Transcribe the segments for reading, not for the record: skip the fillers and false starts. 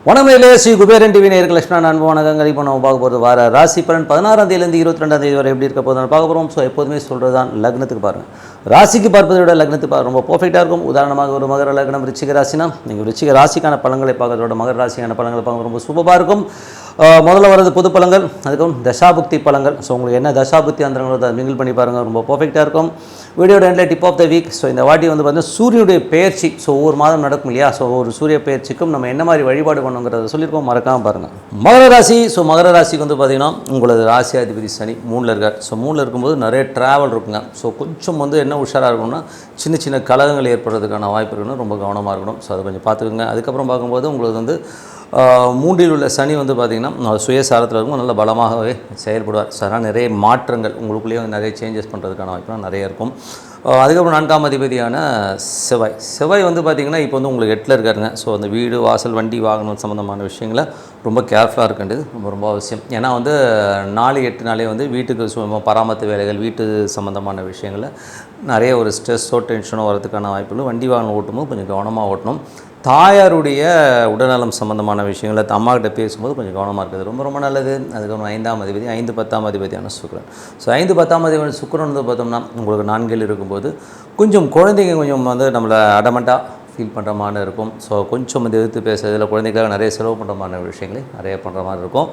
வணக்கங்களே, Sri Kuberan TV நேயர்களுக்கு லட்சுமண அன்பு வணக்கங்கள். இப்போ நம்ம பார்க்க போகிறது வார ராசி பலன் 16ஆம் தேதியிலேருந்து 22ஆம் தேதி வரை எப்படி இருக்க போது பார்க்க போகிறோம். ஸோ எப்போதுமே சொல்கிறது தான், லக்னத்துக்கு பாருங்கள். ராசிக்கு பார்ப்பதை விட லக்னத்துக்கு ரொம்ப பர்ஃபெக்டாக இருக்கும். உதாரணமாக ஒரு மகர லக்னம் ரிச்சிக ராசினா நீங்கள் ரிச்சிக ராசிக்கான பலன்களை பார்க்கறதோட மகர ராசிக்கான பலன்களை பார்க்க ரொம்ப சூப்பராக இருக்கும். முதல்ல வரது பொது பலன்கள், அதுக்கப்புறம் தசாபுக்தி பலன்கள். ஸோ உங்களுக்கு என்ன தசாபுக்தி அந்தங்களோ அதை மிங்கிள் பண்ணி பாருங்கள், ரொம்ப பர்ஃபெக்டாக இருக்கும். வீடியோட எண்டில் tip of the week. So இந்த வாட்டி வந்து பார்த்தீங்கன்னா சூரியனுடைய பெயர்ச்சி. ஸோ ஒவ்வொரு மாதம் நடக்கும் இல்லையா? ஸோ ஒரு சூரிய பெயர்ச்சிக்கும் நம்ம என்ன மாதிரி வழிபாடு பண்ணுங்கிறத சொல்லியிருக்கோம், மறக்காமல் பாருங்கள். மகர ராசி. ஸோ மகர ராசிக்கு வந்து பார்த்திங்கன்னா உங்களது ராசி அதிபதி சனி 3ல் இருக்கார். ஸோ 3ல் இருக்கும்போது நிறைய ட்ராவல் இருக்குங்க. ஸோ கொஞ்சம் வந்து என்ன உஷாராக இருக்கணும்னா சின்ன சின்ன கலகங்கள் ஏற்படுறதுக்கான வாய்ப்பு இருக்கணும், ரொம்ப கவனமாக இருக்கணும். ஸோ அதை கொஞ்சம் பார்த்துக்கோங்க. அதுக்கப்புறம் பார்க்கும்போது உங்களுக்கு வந்து 3ல் உள்ள சனி வந்து பார்த்திங்கன்னா சுயசாரத்தில் இருக்கும், நல்ல பலமாகவே செயல்படுவார். ஸோ அதனால் நிறைய மாற்றங்கள் உங்களுக்குள்ளேயே நிறைய சேஞ்சஸ் பண்ணுறதுக்கான வாய்ப்புலாம் நிறைய இருக்கும். அதுக்கப்புறம் 4ஆம் அதிபதியான செவ்வாய் வந்து பார்த்திங்கன்னா இப்போ வந்து உங்களுக்கு 8ல் இருக்காருங்க. ஸோ அந்த வீடு வாசல் வண்டி வாகனம் சம்மந்தமான விஷயங்களை ரொம்ப கேர்ஃபுல்லாக இருக்கின்றது ரொம்ப ரொம்ப அவசியம். ஏன்னா வந்து 4-8 வந்து வீட்டுக்கு பராமரிப்பு வேலைகள், வீட்டு சம்மந்தமான விஷயங்களில் நிறைய ஒரு ஸ்ட்ரெஸ்ஸோ டென்ஷனோ வரதுக்கான வாய்ப்புகள். வண்டி வாகனம் ஓட்டும்போது கொஞ்சம் கவனமாக ஓட்டணும். தாயாருடைய உடல்நலம் சம்மந்தமான விஷயங்களை அம்மாக்கிட்ட பேசும்போது கொஞ்சம் கவனமாக இருக்குது, ரொம்ப ரொம்ப நல்லது. அதுக்கப்புறம் 5ஆம் அதிபதி 5-10ஆம் அதிபதியான சுக்கிரன். ஸோ 5-10ஆம் அதிபதி சுக்கிரன் வந்து பார்த்தோம்னா உங்களுக்கு 4ல் இருக்கும்போது கொஞ்சம் குழந்தைங்க கொஞ்சம் வந்து நம்மளை அடமெண்ட்டாக ஃபீல் பண்ணுற மாதிரி இருக்கும். ஸோ கொஞ்சம் வந்து எதிர்த்து பேசுறதுல குழந்தைக்காக நிறைய செலவு பண்ணுற மாதிரி விஷயங்களை நிறைய பண்ணுற மாதிரி இருக்கும்.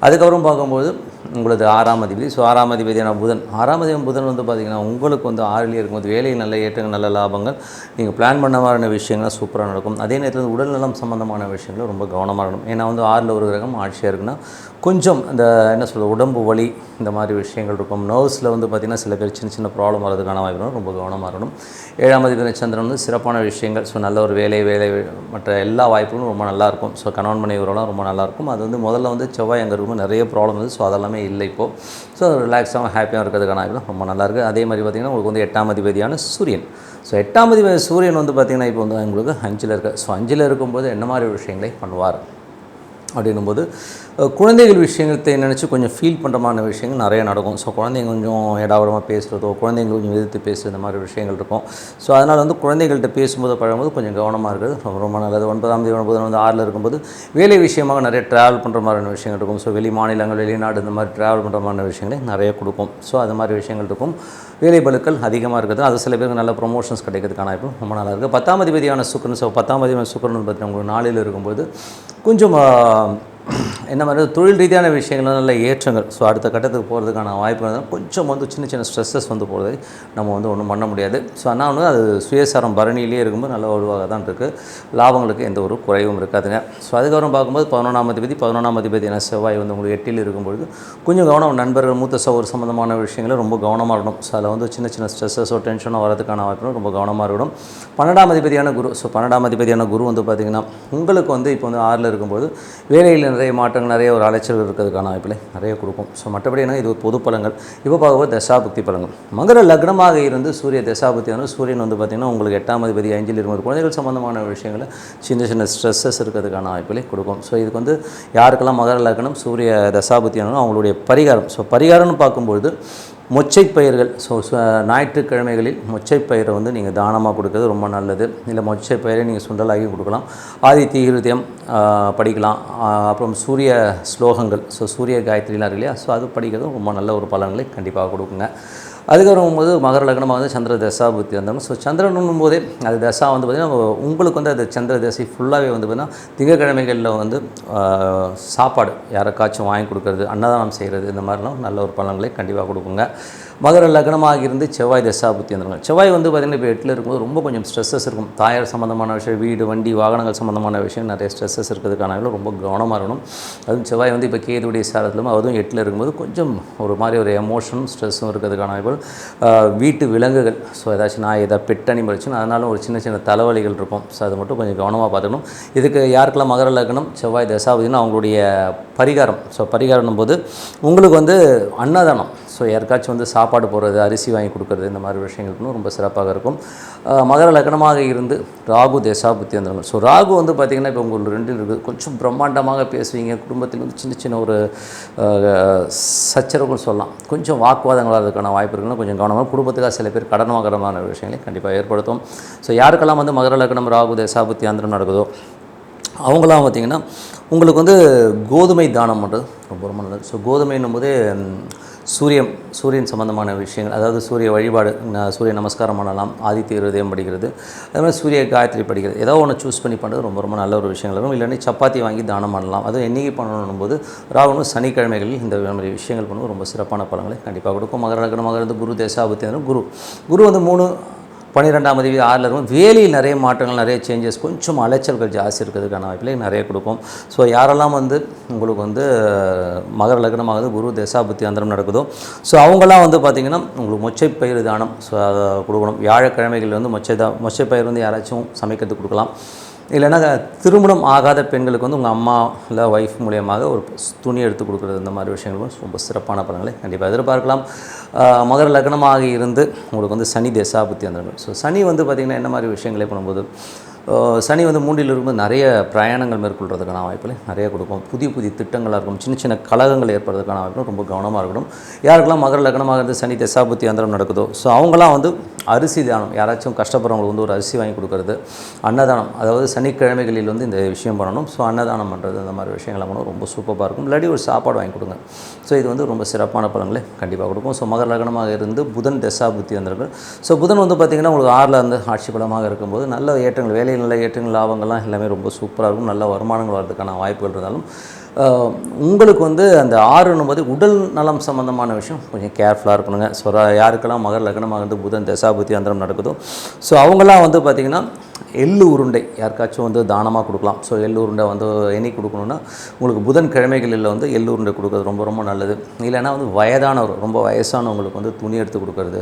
அதுக்கப்புறம் பார்க்கும்போது உங்களது 6ஆம் அதிபதி. ஸோ 6ஆம் அதிபதியான புதன். 6ஆம் அதிபதி புதன் வந்து பார்த்திங்கன்னா உங்களுக்கு வந்து 6லேயே இருக்கும்போது வேலையில் நல்ல ஏற்றங்கள், நல்ல லாபங்கள், நீங்கள் பிளான் பண்ண மாதிரியான விஷயங்கள்லாம் சூப்பராக நடக்கும். அதே நேரத்தில் உடல்நலம் சம்மந்தமான விஷயங்களும் ரொம்ப கவனமாக இருக்கணும். ஏன்னா வந்து 6ல் ஒரு கிரகம் ஆட்சியாக இருக்குன்னா கொஞ்சம் இந்த என்ன சொல்கிறது உடம்பு வலி இந்த மாதிரி விஷயங்கள் இருக்கும். நர்வ்ஸில் வந்து பார்த்திங்கன்னா சில பேர் சின்ன சின்ன ப்ராப்ளம் வரதுக்கான வாய்ப்பு, ரொம்ப கவனமாக இருக்கணும். 7ஆம் அதிபதி சந்திரன் வந்து சிறப்பான விஷயங்கள். ஸோ நல்ல ஒரு வேலை மற்ற எல்லா வாய்ப்புகளும் ரொம்ப நல்லாயிருக்கும். ஸோ கணவன் மனைவி உறவுலாம் ரொம்ப நல்லாயிருக்கும். அது வந்து முதல்ல வந்து செவ்வாய் அங்கே இருக்கும், நிறைய ப்ராப்ளம் இருக்குது. ஸோ அதெல்லாமே இல்லை இப்போது. ஸோ ரிலாக்ஸாகவும் ஹாப்பியாக இருக்கிறதுக்கான வாய்ப்பு ரொம்ப நல்லாயிருக்கு. அதே மாதிரி பார்த்திங்கன்னா உங்களுக்கு வந்து 8ஆம் அதிபதியான சூரியன். ஸோ 8ஆம் அதிபதி சூரியன் வந்து பார்த்திங்கன்னா இப்போ வந்து உங்களுக்கு 5ல் இருக்கார். ஸோ 5ல் இருக்கும்போது என்ன மாதிரி விஷயங்களை பண்ணுவார் அப்படின்னும்போது குழந்தைகள் விஷயத்தை நினச்சி கொஞ்சம் ஃபீல் பண்ணுறமான விஷயங்கள் நிறைய நடக்கும். ஸோ குழந்தைங்க கொஞ்சம் ஏடாவிடமாக பேசுகிறதோ, குழந்தைங்க கொஞ்சம் எதிர்த்து பேசுகிற இந்த மாதிரி விஷயங்கள் இருக்கும். ஸோ அதனால் வந்து குழந்தைகள்கிட்ட பேசும்போது பழகும்போது கொஞ்சம் கவனமாக இருக்கிறது ரொம்ப ரொம்ப நல்லது. 9ஆம் தேதி வந்து 6ல் இருக்கும்போது வேலை விஷயமாக நிறைய ட்ராவல் பண்ணுற மாதிரியான விஷயங்கள் இருக்கும். ஸோ வெளி மாநிலங்கள், வெளிநாடு இந்த மாதிரி ட்ராவல் பண்ணுற மாதிரியான விஷயங்களை நிறைய கொடுக்கும். ஸோ அது மாதிரி விஷயங்கள் இருக்கும். வேலை பளுக்கள் அதிகமாக இருக்குது. அது சில பேருக்கு நல்ல ப்ரொமோஷன்ஸ் கிடைக்கிறதுக்கான வாய்ப்பு ரொம்ப நல்லா இருக்குது. 10ஆம் அதிபதியான சுக்கிரன். ஸோ 10ஆம் அதிபதியான சுக்கிரன் பார்த்தீங்கன்னா உங்களுக்கு 4ல் இருக்கும்போது கொஞ்சம் என்ன மாதிரி தொழில் ரீதியான விஷயங்கள் நல்ல ஏற்றங்கள். ஸோ அடுத்த கட்டத்துக்கு போகிறதுக்கான வாய்ப்பு இருந்தால் கொஞ்சம் வந்து சின்ன சின்ன ஸ்ட்ரெஸ்ஸஸ் வந்து போகிறதை நம்ம வந்து ஒன்றும் பண்ண முடியாது. ஸோ ஆனால் வந்து அது சுயசாரம் பரணியிலே இருக்கும்போது நல்ல உருவாக தான் இருக்குது. லாபங்களுக்கு எந்த ஒரு குறைவும் இருக்காதுங்க. ஸோ அதுக்கப்புறம் பார்க்கும்போது 11ஆம் அதிபதி என செவ்வாய் வந்து உங்களுக்கு 8ல் இருக்கும்பொழுது கொஞ்சம் கவனம், நண்பர்கள் மூத்த சகோதர சம்மந்தமான விஷயங்களை ரொம்ப கவனமாக இருக்கணும். ஸோ அதில் வந்து சின்ன சின்ன ஸ்ட்ரெஸ்ஸோ டென்ஷனோ வரதுக்கான வாய்ப்பு ரொம்ப கவனமாக இருக்கணும். 12ஆம் அதிபதியான குரு. ஸோ 12ஆம் அதிபதியான குரு வந்து பார்த்திங்கன்னா உங்களுக்கு வந்து இப்போ வந்து 6ல் இருக்கும்போது வேலையில் நிறைய மாற்றங்கள், நிறைய ஒரு அலைச்சல் இருக்கிறதுக்கான வாய்ப்பில் நிறைய கொடுக்கும். ஸோ மற்றபடி என்ன இது ஒரு பொது பலன்கள். இப்போ பார்க்கும்போது தசாபுக்தி பலன்கள். மகர லக்னமாக இருந்து சூரிய தசாபுக்தி வந்து சூரியன் வந்து பார்த்திங்கன்னா உங்களுக்கு 8ஆம் அதிபதி 5ல் இருக்கும்போது குழந்தைகள் சம்மந்தமான விஷயங்களை சின்ன சின்ன ஸ்ட்ரெஸ்ஸஸ் இருக்கிறதுக்கான வாய்ப்பிலே கொடுக்கும். ஸோ இதுக்கு வந்து யாருக்கெல்லாம் மகர லக்னம் சூரிய தசாபுக்தியானோ அவங்களுடைய பரிகாரம். ஸோ பரிகாரம்னு பார்க்கும்பொழுது மொச்சைப்பயிர்கள். ஸோ ஞாயிற்றுக்கிழமைகளில் மொச்சைப்பயிரை வந்து நீங்கள் தானமாக கொடுக்குறது ரொம்ப நல்லது. இல்லை மொச்சைப்பயிரை நீங்கள் சுண்டலாகி கொடுக்கலாம். ஆதித்ய ஹிருதயம் படிக்கலாம். அப்புறம் சூரிய ஸ்லோகங்கள், ஸோ சூரிய காயத்ரிலாம் இருக்கு இல்லையா? ஸோ அது படிக்கிறது ரொம்ப நல்ல ஒரு பலன்களை கண்டிப்பாக கொடுக்குங்க. அதுக்கப்புறம் போது மகர லக்னமாக வந்து சந்திர தசாபுக்தி வந்தாலும் ஸோ சந்திரனும் போதே அது தசா வந்து பார்த்திங்கன்னா உங்களுக்கு வந்து அது சந்திர தசை ஃபுல்லாகவே வந்து பார்த்திங்கன்னா திங்கக்கிழமைகளில் வந்து சாப்பாடு யாருக்காச்சும் வாங்கி கொடுக்குறது, அன்னதானம் செய்கிறது, இந்த மாதிரிலாம் நல்ல ஒரு பலன்களை கண்டிப்பாக கொடுக்குங்க. மகர லக்னமாக இருந்து செவ்வாய் தசாபுக்தி வந்துருங்க. செவ்வாய் வந்து பார்த்திங்கன்னா இப்போ 8ல் இருக்கும்போது ரொம்ப கொஞ்சம் ஸ்ட்ரெஸ்ஸஸ் இருக்கும். தாயார் சம்மந்தமான விஷயம், வீடு வண்டி வாகனங்கள் சம்மந்தமான விஷயம் நிறைய ஸ்ட்ரெஸ்ஸஸ் இருக்கிறதுக்கான ரொம்ப கவனமாக இருக்கணும். அதுவும் செவ்வாய் வந்து இப்போ கேதுடைய சாரத்திலும் அதுவும் 8ல் இருக்கும்போது கொஞ்சம் ஒரு மாதிரி ஒரு எமோஷனும் ஸ்ட்ரெஸ்ஸும் இருக்கிறதுக்கான வாய்ப்பு. வீட்டு விலங்குகள், ஸோ ஏதாச்சும் நான் எதாவது பெட் அனிமல் வச்சுன்னா அதனால ஒரு சின்ன சின்ன தலைவலிகள் இருக்கும். ஸோ அது மட்டும் கொஞ்சம் கவனமாக பார்த்துக்கணும். இதுக்கு யாருக்கெல்லாம் மகர லக்னம் செவ்வாய் தசாபதினா அவங்களுடைய பரிகாரம். ஸோ பரிகாரம் போது உங்களுக்கு வந்து அன்னதானம், ஸோ யாருக்காச்சும் வந்து சாப்பாடு போடுறது, அரிசி வாங்கி கொடுக்குறது, இந்த மாதிரி விஷயங்களுக்கும் ரொம்ப சிறப்பாக இருக்கும். மகர லக்னமாக இருந்து ராகு தேசாபுத்தி அந்தரங்கள். ஸோ ராகு வந்து பார்த்திங்கன்னா இப்போ உங்களுக்கு 2 இருக்குது. கொஞ்சம் பிரம்மாண்டமாக பேசுவீங்க, குடும்பத்தில் வந்து சின்ன சின்ன ஒரு சச்சரவுகள் சொல்லலாம், கொஞ்சம் வாக்குவாதங்கள் வரதுக்கான வாய்ப்பு இருக்குன்னா கொஞ்சம் கவனமாக. குடும்பத்துக்காக சில பேர் கடன் வாங்குறமான விஷயங்களை கண்டிப்பாக ஏற்படுத்தும். ஸோ யாருக்கெல்லாம் வந்து மகர லக்னம் ராகு தேசாபுத்தி அந்தரம் நடக்குதோ அவங்களாம் பார்த்திங்கன்னா உங்களுக்கு வந்து கோதுமை தானம் பண்ணுறது ரொம்ப ரொம்ப நல்லது. ஸோ கோதுமைன்னும் போதே சூரியன் சம்பந்தமான விஷயங்கள், அதாவது சூரிய வழிபாடு, சூரிய நமஸ்காரம் பண்ணலாம், ஆதித்ய ஹிருதயம் படிக்கிறது, அது மாதிரி சூரிய காயத்ரி படிக்கிறது, ஏதோ ஒன்று சூஸ் பண்ணி பண்ணுறது ரொம்ப ரொம்ப நல்ல ஒரு விஷயங்கள் இருக்கும். இல்லைன்னா சப்பாத்தி வாங்கி தானம் பண்ணலாம். அதுவும் என்றைக்கு பண்ணணும் போது ராகுனும் சனிக்கிழமைகளில் இந்த மாதிரி விஷயங்கள் பண்ணுவது ரொம்ப சிறப்பான பலன்களை கண்டிப்பாக கொடுக்கும். மகர லக்னமாக இருந்து குரு தேசாபுத்தி குரு வந்து 3-12ஆம் தேதி 6ல் இருக்கும். வேலையில் நிறைய மாற்றங்கள், நிறைய சேஞ்சஸ், கொஞ்சம் அலைச்சல்கள் ஜாஸ்தி இருக்கிறதுக்கான வாய்ப்பில் நிறைய கொடுக்கும். ஸோ யாரெல்லாம் வந்து உங்களுக்கு வந்து மகர லக்னமாகுது குரு தேசாபுத்தி அந்தரம் நடக்குதோ ஸோ அவங்களாம் வந்து பார்த்திங்கன்னா உங்களுக்கு மொச்சைப்பயிறு தானம் ஸோ அதை கொடுக்கணும். வியாழக்கிழமைகள் வந்து மொச்சைப்பயிறு வந்து யாராச்சும் சமைக்கிறதுக்கு கொடுக்கலாம். இல்லைன்னா திருமணம் ஆகாத பெண்களுக்கு வந்து உங்கள் அம்மா இல்லை ஒய்ஃப் மூலியமாக ஒரு துணி எடுத்து கொடுக்குறது, இந்த மாதிரி விஷயங்களும் ரொம்ப சிறப்பான பலன்களை கண்டிப்பாக எதிர்பார்க்கலாம். மகர லக்னமாக இருந்து உங்களுக்கு வந்து சனி தேசாபுத்தி அந்தரங்கள். ஸோ சனி வந்து பார்த்திங்கன்னா என்ன மாதிரி விஷயங்களே பண்ணும்போது சனி வந்து 3ல் இருக்கும்போது நிறைய பிரயாணங்கள் மேற்கொள்கிறதுக்கான வாய்ப்புகளை நிறைய கொடுக்கும். புதிய திட்டங்களாக இருக்கும், சின்ன சின்ன கலகங்கள் ஏற்படுறதுக்கான வாய்ப்புகள் ரொம்ப கவனமாக இருக்கணும். யாருக்கெல்லாம் மகர லக்னமாக இருந்து சனி தசாபுத்தி அந்தரம் நடக்குதோ ஸோ அவங்களாம் வந்து அரிசி தானம், யாராச்சும் கஷ்டப்படுறவங்களுக்கு வந்து ஒரு அரிசி வாங்கி கொடுக்கறது, அன்னதானம், அதாவது சனிக்கிழமைகளில் வந்து இந்த விஷயம் பண்ணணும். ஸோ அன்னதானம் பண்ணுறது, இந்த மாதிரி விஷயங்கள்லாம் பண்ணணும் ரொம்ப சூப்பராக இருக்கும். இல்லாட்டி ஒரு சாப்பாடு வாங்கி கொடுங்க. ஸோ இது வந்து ரொம்ப சிறப்பான பலன்களை கண்டிப்பாக கொடுக்கும். ஸோ மகர லக்னமாக இருந்து புதன் தசாபுத்தி அந்தரங்கள். ஸோ புதன் வந்து பார்த்திங்கன்னா உங்களுக்கு 6ல் இருந்து ஆட்சி பலமாக இருக்கும்போது நல்ல ஏற்றங்கள், வேலையில் நல்ல ஏற்றங்கள், லாபங்கள்லாம் எல்லாமே ரொம்ப சூப்பராக இருக்கும். நல்ல வருமானங்கள் வரதுக்கான வாய்ப்புகள் இருந்தாலும் உங்களுக்கு வந்து அந்த 6ன்னும் போது உடல் நலம் சம்மந்தமான விஷயம் கொஞ்சம் கேர்ஃபுல்லாக இருக்கணுங்க. ஸோ யாருக்கெல்லாம் மகர லக்னமாக இருந்து புதன் தசாபுத்தி அந்தரம் நடக்குதோ ஸோ அவங்களாம் வந்து பார்த்திங்கன்னா எள்ளு உருண்டை யாருக்காச்சும் வந்து தானமாக கொடுக்கலாம். ஸோ எள்ளு உருண்டை வந்து என்னைக்கு கொடுக்கணுன்னா உங்களுக்கு புதன் கிழமைகளில் வந்து எள்ளு உருண்டை கொடுக்குறது ரொம்ப ரொம்ப நல்லது. இல்லைன்னா வந்து வயதானவர், ரொம்ப வயசானவங்களுக்கு வந்து துணி எடுத்து கொடுக்குறது,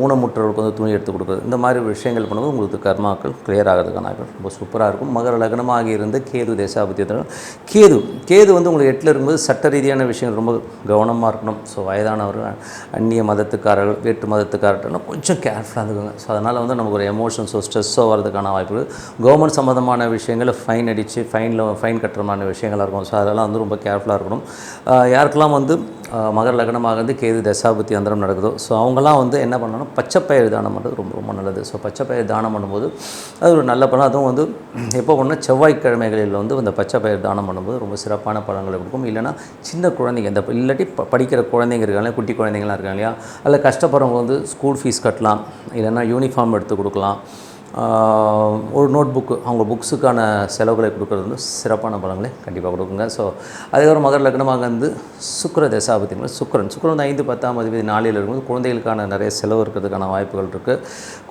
ஊனமுற்றவர்களுக்கு வந்து துணி எடுத்து கொடுக்குறது, இந்த மாதிரி விஷயங்கள் பண்ணும்போது உங்களுக்கு கர்மாக்கள் கிளியர் ஆகிறதுக்கான ரொம்ப சூப்பராக இருக்கும். மகர லக்னமாக இருந்து கேது தேசாபுத்தியத்தில் கேது வந்து உங்களுக்கு 8ல் இருக்கும்போது சட்ட ரீதியான விஷயங்கள் ரொம்ப கவனமாக இருக்கணும். ஸோ வயதானவர்கள், அந்நிய மதத்துக்காரர்கள், வேற்று மதத்துக்காரர்கள்லாம் கொஞ்சம் கேர்ஃபுல்லாக இருந்துக்குங்க. ஸோ அதனால் வந்து நமக்கு ஒரு எமோஷன்ஸோ ஸ்ட்ரெஸ்ஸோ வரதுக்கான வாய்ப்புகள், கவர்மெண்ட் சம்மந்தமான விஷயங்களை ஃபைன் அடித்து ஃபைன் கட்டுறமான விஷயங்களாக இருக்கும். ஸோ அதெல்லாம் வந்து ரொம்ப கேர்ஃபுல்லாக இருக்கணும். யாருக்கெல்லாம் வந்து மகர லக்னமாக வந்து கேது தசாபுத்தி அந்தரம் நடக்குதோ ஸோ அவங்களாம் வந்து என்ன பண்ணணும், பச்சைப்பயிறு தானம் பண்ணுறது ரொம்ப ரொம்ப நல்லது. ஸோ பச்சைப்பயிறு தானம் பண்ணும்போது அது ஒரு நல்ல பலன். அதுவும் வந்து எப்போ பண்ணால் செவ்வாய்க்கிழமைகளில் வந்து இந்த பச்சைப்பயிறு தானம் பண்ணும்போது ரொம்ப சிறப்பான பலன்களை கொடுக்கும். இல்லைனா சின்ன குழந்தைங்க, இந்த இல்லாட்டி படிக்கிற குழந்தைங்க இருக்காங்க, குட்டி குழந்தைங்களாம் இருக்காங்க இல்லையா, அதில் கஷ்டப்படுறவங்க வந்து ஸ்கூல் ஃபீஸ் கட்டலாம், இல்லைனா யூனிஃபார்ம் எடுத்து கொடுக்கலாம், ஒரு நோட் புக்கு, அவங்க புக்ஸுக்கான செலவுகளை கொடுக்குறது வந்து சிறப்பான பலன்களை கண்டிப்பாக கொடுக்குங்க. ஸோ அதுக்கப்புறம் மகர லக்னமாக வந்து சுக்கிர தசாபுத்தி, சுக்கிரன் 5-10ஆம் அதிபதி 4ல் இருக்கும்போது குழந்தைகளுக்கான நிறைய செலவு இருக்கிறதுக்கான வாய்ப்புகள் இருக்குது.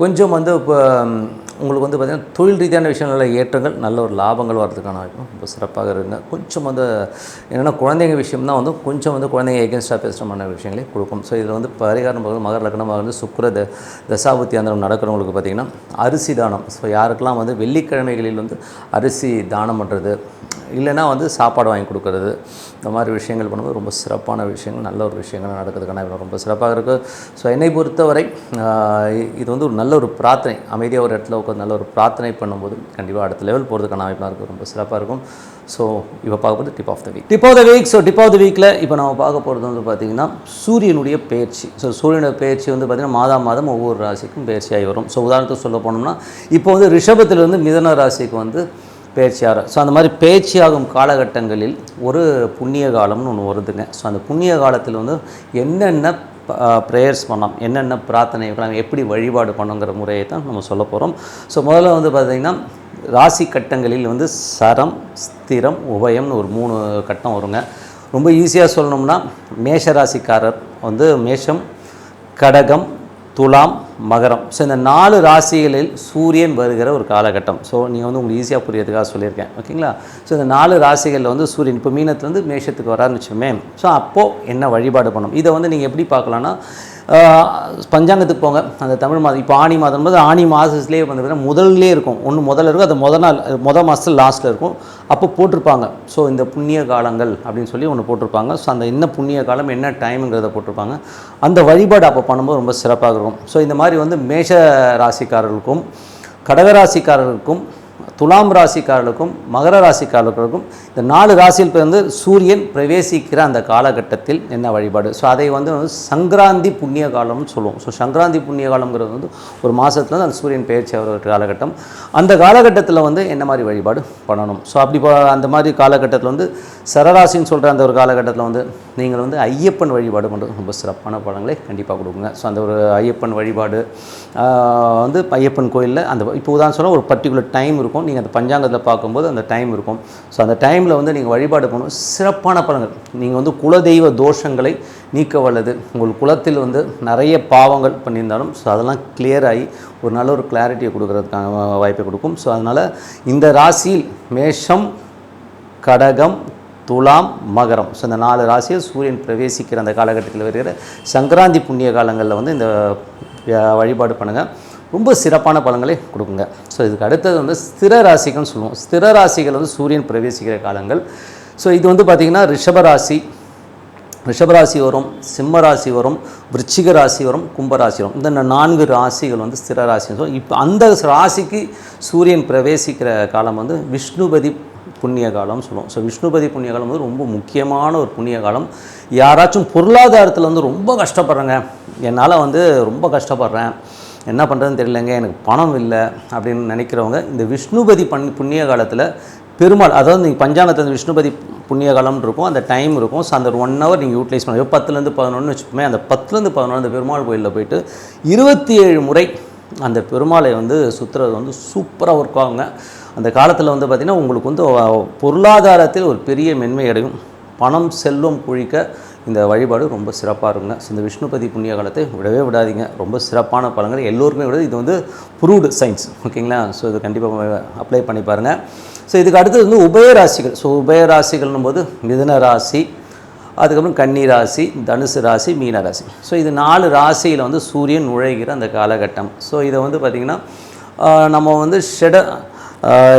கொஞ்சம் வந்து இப்போ உங்களுக்கு வந்து பார்த்திங்கன்னா தொழில் ரீதியான விஷயங்களில் ஏற்றங்கள், நல்ல ஒரு லாபங்கள் வரதுக்கான வாய்ப்பும் ரொம்ப சிறப்பாக இருக்குங்க. கொஞ்சம் வந்து என்னென்னா குழந்தைங்க விஷயம் தான் வந்து கொஞ்சம் வந்து குழந்தைங்க எகென்ஸ்டாக பேசுகிறமான விஷயங்களே கொடுக்கும். ஸோ இதில் வந்து பரிகாரம் மகர லக்னமாக வந்து சுக்கிர தசாபுத்தி அந்தரம் நடக்கிறவங்களுக்கு பார்த்திங்கன்னா அரிசி தானம். ஸோ யாருக்கெல்லாம் வந்து வெள்ளிக்கிழமைகளில் வந்து அரிசி தானம் பண்ணுறது, இல்லைனா வந்து சாப்பாடு வாங்கி கொடுக்கறது, இந்த மாதிரி விஷயங்கள் பண்ணும்போது ரொம்ப சிறப்பான விஷயங்கள், நல்ல ஒரு விஷயங்கள் நடக்கிறதுக்கான ரொம்ப சிறப்பாக இருக்குது. ஸோ என்னை பொறுத்தவரை இது வந்து ஒரு நல்ல ஒரு பிரார்த்தனை, அமைதியாக ஒரு இடத்துல உட்காந்து நல்ல ஒரு பிரார்த்தனை பண்ணும்போது கண்டிப்பாக அடுத்த லெவல் போகிறதுக்கான வாய்ப்பாக இருக்குது, ரொம்ப சிறப்பாக இருக்கும். ஸோ இப்போ பார்க்க போகிறது tip of the week. So tip of the வீக்கில் இப்போ நம்ம பார்க்க போகிறது வந்து பார்த்திங்கன்னா சூரியனுடைய பயிற்சி. ஸோ சூரியனுடைய பயிற்சி வந்து பார்த்திங்கன்னா மாதம் ஒவ்வொரு ராசிக்கும் பயிற்சியாகி வரும். ஸோ உதாரணத்துக்கு சொல்ல போனோம்னா இப்போ வந்து ரிஷபத்திலிருந்து மிதுன ராசிக்கு வந்து பயிற்சியாகிற, ஸோ அந்த மாதிரி பயிற்சியாகும் காலகட்டங்களில் ஒரு புண்ணிய காலம்னு ஒன்று வருதுங்க. ஸோ அந்த புண்ணிய காலத்தில் வந்து என்னென்ன ப்ரேயர்ஸ் பண்ணலாம், என்னென்ன பிரார்த்தனைகள், எப்படி வழிபாடு பண்ணுங்கிற முறையை தான் நம்ம சொல்ல போகிறோம். ஸோ முதல்ல வந்து பார்த்திங்கன்னா ராசி கட்டங்களில் வந்து சரம், ஸ்திரம், உபயம்னு ஒரு 3 கட்டம் வருங்க. ரொம்ப ஈஸியாக சொல்லணும்னா மேஷ ராசிக்காரர் வந்து மேஷம், கடகம், துலாம், மகரம். ஸோ இந்த 4 ராசிகளில் சூரியன் வருகிற ஒரு காலகட்டம். ஸோ நீங்கள் வந்து உங்களுக்கு ஈஸியாக புரியறதுக்காக சொல்லியிருக்கேன், ஓகேங்களா. ஸோ இந்த 4 ராசிகளில் வந்து சூரியன் இப்போ மீனத்துலேருந்து மேஷத்துக்கு வரான்னு வச்சுக்கோமே. ஸோ அப்போது என்ன வழிபாடு பண்ணணும், இதை வந்து நீங்கள் எப்படி பார்க்கலான்னா பஞ்சாங்கத்துக்கு போங்க, அந்த தமிழ் மாதம் இப்போ ஆணி மாதம் போது ஆணி மாதத்துலேயே வந்து பார்த்தீங்கன்னா முதல்லே இருக்கும், ஒன்று முதல்ல இருக்கும், அது முதல் மாதத்தில் லாஸ்ட்டில் இருக்கும், அப்போ போட்டிருப்பாங்க. ஸோ இந்த புண்ணிய காலங்கள் அப்படின்னு சொல்லி ஒன்று போட்டிருப்பாங்க. ஸோ அந்த என்ன புண்ணிய காலம் என்ன டைமுங்கிறத போட்டிருப்பாங்க. அந்த வழிபாடு அப்போ பண்ணும்போது ரொம்ப சிறப்பாக இருக்கும். ஸோ இந்த மாதிரி வந்து மேஷ ராசிக்காரர்களுக்கும் கடகராசிக்காரர்களுக்கும் துலாம் ராசிக்காரர்களுக்கும் மகர ராசிக்காரர்களுக்கும் இந்த 4 ராசியில் வந்து சூரியன் பிரவேசிக்கிற அந்த காலகட்டத்தில் என்ன வழிபாடு. ஸோ அதை வந்து சங்கராந்தி புண்ணிய காலம்னு சொல்லுவோம். ஸோ சங்கராந்தி புண்ணிய காலம்ங்கிறது வந்து ஒரு மாதத்துல அந்த சூரியன் பயிற்சி ஆகிற காலகட்டம். அந்த காலகட்டத்தில் வந்து என்ன மாதிரி வழிபாடு பண்ணணும். ஸோ அப்படி அந்த மாதிரி காலகட்டத்தில் வந்து சரராசின்னு சொல்கிற அந்த ஒரு காலகட்டத்தில் வந்து நீங்கள் வந்து ஐயப்பன் வழிபாடு பண்ணுறது ரொம்ப சிறப்பான பலன்களை கண்டிப்பாக கொடுக்குங்க. ஸோ அந்த ஒரு ஐயப்பன் வழிபாடு வந்து ஐயப்பன் கோயிலில் அந்த இப்போ உதாரணம் சொன்னால் ஒரு பர்டிகுலர் டைம் இருக்கும், நீங்கள் அந்த பஞ்சாங்கத்தில் பார்க்கும்போது அந்த டைம் இருக்கும். ஸோ அந்த டைமில் வந்து நீங்கள் வழிபாடு பண்ணணும், சிறப்பான பலன்கள். நீங்கள் வந்து குலதெய்வ தோஷங்களை நீக்க வல்லது. உங்கள் குலத்தில் வந்து நிறைய பாவங்கள் பண்ணியிருந்தாலும் ஸோ அதெல்லாம் கிளியர் ஆகி ஒரு நல்ல ஒரு கிளாரிட்டியை கொடுக்கறதுக்கான வாய்ப்பை கொடுக்கும். ஸோ அதனால் இந்த ராசியில் மேஷம், கடகம், துலாம், மகரம், ஸோ இந்த 4 ராசியில் சூரியன் பிரவேசிக்கிற அந்த காலகட்டத்தில் வருகிற சங்கராந்தி புண்ணிய காலங்களில் வந்து இந்த வழிபாடு பண்ணுங்கள், ரொம்ப சிறப்பான பலன்களை கொடுக்குங்க. ஸோ இதுக்கு அடுத்தது வந்து ஸ்திர ராசிகள்னு சொல்லுவோம். ஸ்திர ராசிகள் வந்து சூரியன் பிரவேசிக்கிற காலங்கள். ஸோ இது வந்து பார்த்திங்கன்னா ரிஷபராசி வரும், சிம்ம ராசி வரும், விருச்சிக ராசி வரும், கும்பராசி வரும். இந்த 4 ராசிகள் வந்து ஸ்திர ராசி. ஸோ இப்போ அந்த ராசிக்கு சூரியன் பிரவேசிக்கிற காலம் வந்து விஷ்ணுபதி புண்ணிய காலம்னு சொல்லுவோம். ஸோ விஷ்ணுபதி புண்ணிய காலம் வந்து ரொம்ப முக்கியமான ஒரு புண்ணிய காலம். யாராச்சும் பொருளாதாரத்தில் வந்து ரொம்ப கஷ்டப்படுறேங்க, என்னால் வந்து ரொம்ப கஷ்டப்படுறேன், என்ன பண்ணுறதுன்னு தெரியலங்க, எனக்கு பணம் இல்லை அப்படின்னு நினைக்கிறவங்க இந்த விஷ்ணுபதி புண்ணிய காலத்தில் பெருமாள், அதாவது நீங்கள் பஞ்சாங்கத்தில் விஷ்ணுபதி புண்ணிய காலம்னு இருக்கும், அந்த டைம் இருக்கும். ஸோ அந்த 1 hour நீங்கள் யூட்டிலைஸ் பண்ணுவோம். 10லேருந்து 11 வச்சுப்போமே, அந்த 10லேருந்து 11 அந்த பெருமாள் கோயிலில் போயிட்டு 27 முறை அந்த பெருமாளை வந்து சுற்றுறது வந்து சூப்பராக ஒர்க் ஆகுங்க. அந்த காலத்தில் வந்து பார்த்திங்கன்னா உங்களுக்கு வந்து பொருளாதாரத்தில் ஒரு பெரிய மென்மை அடையும், பணம் செல்வம் குழிக்க இந்த வழிபாடு ரொம்ப சிறப்பாக இருக்குங்க. ஸோ இந்த விஷ்ணுபதி புண்ணிய காலத்தை விடவே விடாதீங்க, ரொம்ப சிறப்பான பலன்கள் எல்லோருக்குமே விட இது வந்து ப்ரூவ்டு சயின்ஸ், ஓகேங்களா. ஸோ இது கண்டிப்பாக அப்ளை பண்ணி பாருங்கள். ஸோ இதுக்கு அடுத்தது வந்து உபயராசிகள். ஸோ உபயராசிகள்னும் போது மிதுன ராசி, அதுக்கப்புறம் கன்னி ராசி, தனுசு ராசி, மீன ராசி. ஸோ இது 4 ராசியில் வந்து சூரியன் நுழைகிற அந்த காலகட்டம். ஸோ இதை வந்து பார்த்திங்கன்னா நம்ம வந்து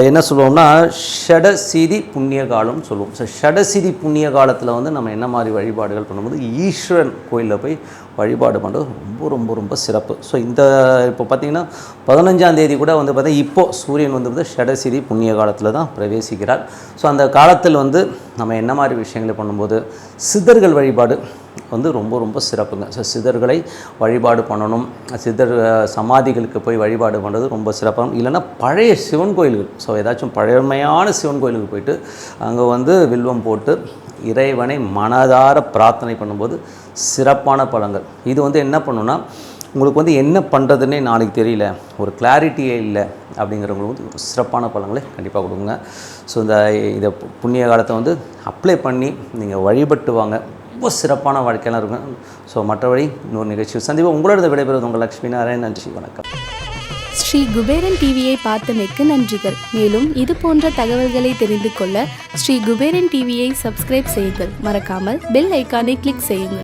என்ன சொல்லுவோம்னா ஷடசிதி புண்ணிய காலம்னு சொல்லுவோம். ஸோ ஷடசிதி புண்ணிய காலத்தில் வந்து நம்ம என்ன மாதிரி வழிபாடுகள் பண்ணும்போது ஈஸ்வரன் கோயிலில் போய் வழிபாடு பண்ணுறது ரொம்ப ரொம்ப ரொம்ப சிறப்பு. ஸோ இந்த இப்போ பார்த்திங்கன்னா 15ஆம் தேதி கூட வந்து பார்த்திங்கன்னா இப்போது சூரியன் வந்து ஷடசிதி புண்ணிய காலத்தில் தான் பிரவேசிக்கிறார். ஸோ அந்த காலத்தில் வந்து நம்ம என்ன மாதிரி விஷயங்களை பண்ணும்போது சித்தர்கள் வழிபாடு வந்து ரொம்ப ரொம்ப சிறப்புங்க. ஸோ சித்தர்களை வழிபாடு பண்ணணும், சித்தர் சமாதிகளுக்கு போய் வழிபாடு பண்ணுறது ரொம்ப சிறப்பாக. இல்லைன்னா பழைய சிவன் கோயில்கள், ஸோ ஏதாச்சும் பழமையான சிவன் கோயிலுக்கு போயிட்டு அங்கே வந்து வில்வம் போட்டு இறைவனை மனதார பிரார்த்தனை பண்ணும்போது சிறப்பான பலன்கள். இது வந்து என்ன பண்ணுன்னா உங்களுக்கு வந்து என்ன பண்ணுறதுன்னே நாளைக்கு தெரியல, ஒரு கிளாரிட்டியே இல்லை அப்படிங்கிறவங்களுக்கு வந்து சிறப்பான பலன்களை கண்டிப்பாக கொடுங்க. ஸோ இதை புண்ணிய காலத்தை வந்து அப்ளை பண்ணி நீங்கள் வழிபட்டு வாங்க, ரொம்ப சிறப்பான வாழ்க்கையெல்லாம் இருக்கும். ஸோ மற்றபடி இன்னொரு நிகழ்ச்சி சந்திப்போம். உங்களோட விடைபெறுவது உங்கள் லக்ஷ்மி நாராயண். நன்றி, வணக்கம். ஸ்ரீ குபேரன் டிவியை பார்த்தமைக்கு நன்றிகள். மேலும் இது போன்ற தகவல்களை தெரிந்து கொள்ள ஸ்ரீ குபேரன் டிவியை சப்ஸ்கிரைப் செய்யுங்கள். மறக்காமல் பெல் ஐக்கானை கிளிக் செய்யுங்கள்.